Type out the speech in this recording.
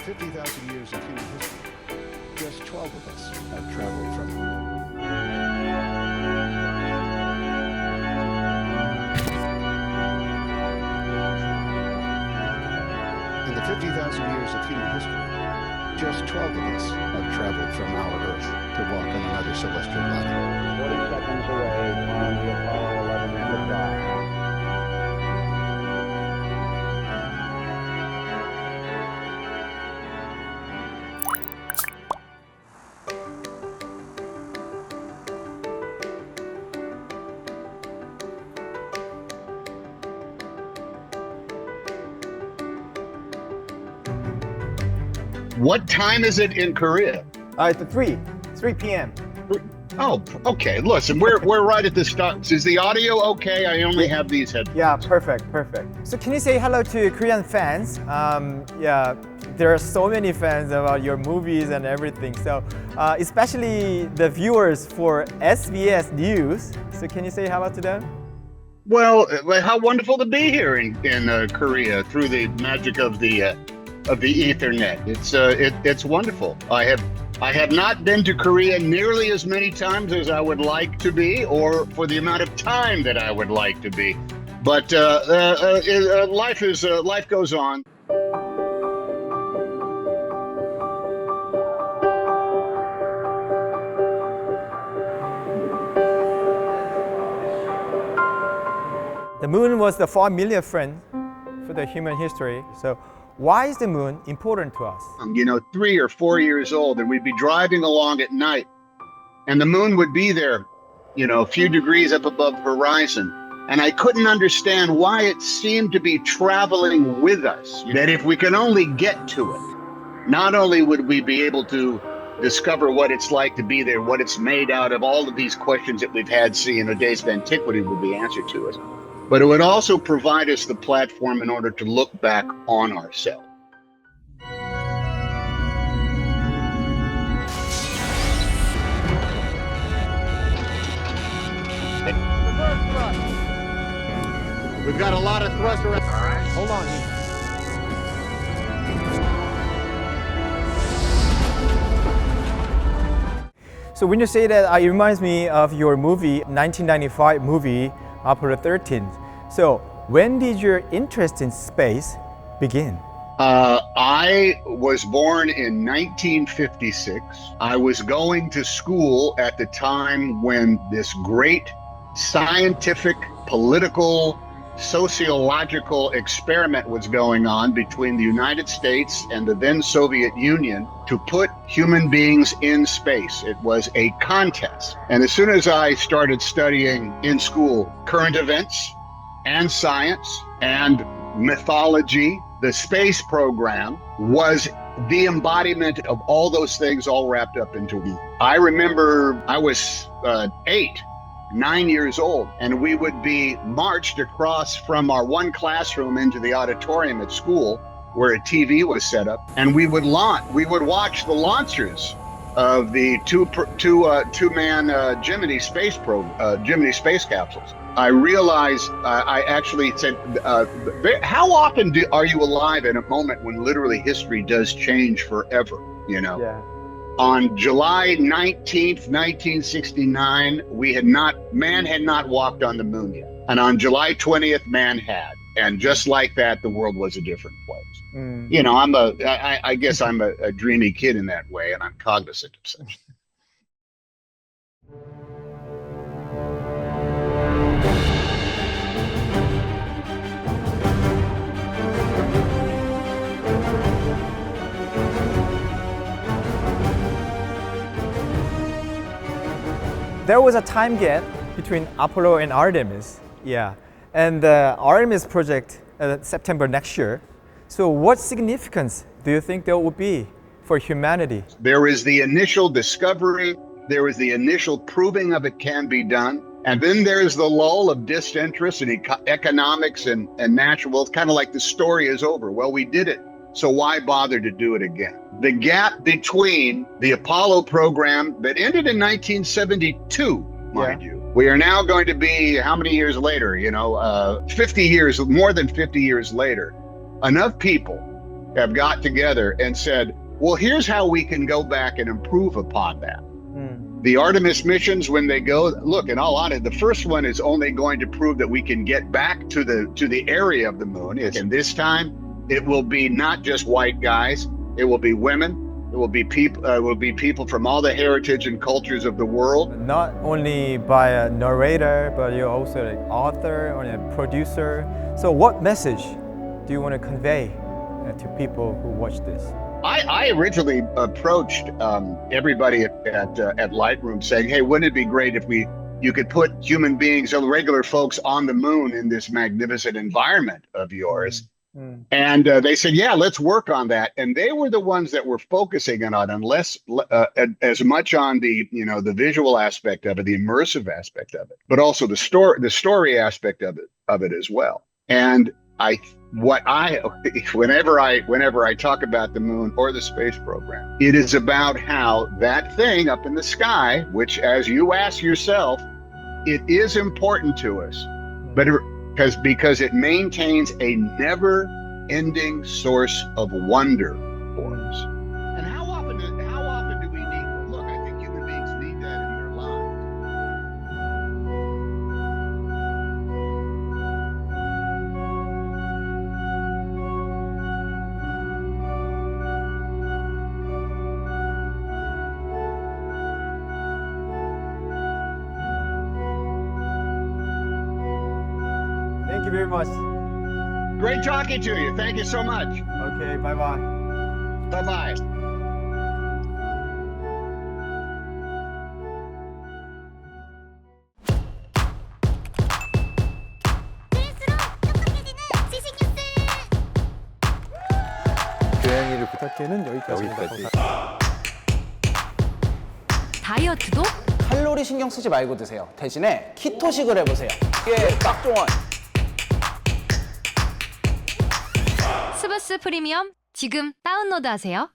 50,000 years of human history, just 12 of us have traveled from In the 50,000 years of human history, just 12 of us have traveled from our Earth to walk on another celestial body. 40 seconds away from the Apollo 11 liftoff. What time is it in Korea? It's 3 p.m. Oh, okay. Listen, we're right at the start. Is the audio okay? I only have these headphones. Yeah, perfect. So can you say hello to Korean fans? Yeah, there are so many fans about your movies and everything. So especially the viewers for SBS News. So can you say hello to them? Well, how wonderful to be here in Korea through the magic of the Ethernet. It's wonderful. I have not been to Korea nearly as many times as I would like to be, or for the amount of time that I would like to be. But life goes on. The moon was the 4 millionth friend for the human history. So why is the moon important to us? 3 or 4 years old, and we'd be driving along at night, and the moon would be there, a few degrees up above the horizon. And I couldn't understand why it seemed to be traveling with us. That if we can only get to it, not only would we be able to discover what it's like to be there, what it's made out of, all of these questions that we've had, days of antiquity would be answered to us. But it would also provide us the platform in order to look back on ourselves. We've got a lot of thrust around. All right. Hold on. So when you say that, it reminds me of your movie, 1995 movie, Apollo 13. So when did your interest in space begin? I was born in 1956. I was going to school at the time when this great scientific, political, sociological experiment was going on between the United States and the then Soviet Union to put human beings in space. It was a contest. And as soon as I started studying in school current events and science and mythology, the space program was the embodiment of all those things all wrapped up into one. I remember I was 9 years old, and we would be marched across from our one classroom into the auditorium at school where a TV was set up, and we would watch the launchers of the two-man Gemini space capsules. I realized, I actually said, how often are you alive in a moment when literally history does change forever, Yeah. On July 19th, 1969, man had not walked on the moon yet. And on July 20th, man had. And just like that, the world was a different place. I guess I'm a dreamy kid in that way, and I'm cognizant of such. There was a time gap between Apollo and Artemis. Yeah. And the Artemis project, September next year. So what significance do you think there will be for humanity? There is the initial discovery, there is the initial proving of it can be done, and then there's the lull of disinterest in economics and natural. It's kind of like the story is over. Well, we did it, so why bother to do it again? The gap between the Apollo program that ended in 1972, mind you, we are now going to be, how many years later, 50 years, more than 50 years later, enough people have got together and said, well, here's how we can go back and improve upon that. The Artemis missions, when they go, look, in all honesty, the first one is only going to prove that we can get back to the area of the moon. And this time, it will be not just white guys. It will be women. It will be people from all the heritage and cultures of the world. Not only by a narrator, but you're also an author or a producer. So what message do you want to convey to people who watch this? I originally approached everybody at Lightroom saying, hey, wouldn't it be great if you could put human beings, regular folks on the moon in this magnificent environment of yours? And they said, yeah, let's work on that. And they were the ones that were focusing on as much on the visual aspect of it, the immersive aspect of it, but also the story aspect of it as well. And whenever I talk about the moon or the space program, it is about how that thing up in the sky, which, as you ask yourself, it is important to us, but because it maintains a never-ending source of wonder for us. And how often do we need? Look, I think human beings need that in their lives. Thank you very much. Great talking to you. Thank you so much. Okay, bye-bye. Bye-bye. 고양이를 부탁해는 여기까지입니다. 다이어트도 칼로리 신경 쓰지 말고 드세요. 대신에 키토식을 해보세요. 이게 빡종원. 스브스 프리미엄 지금 다운로드하세요.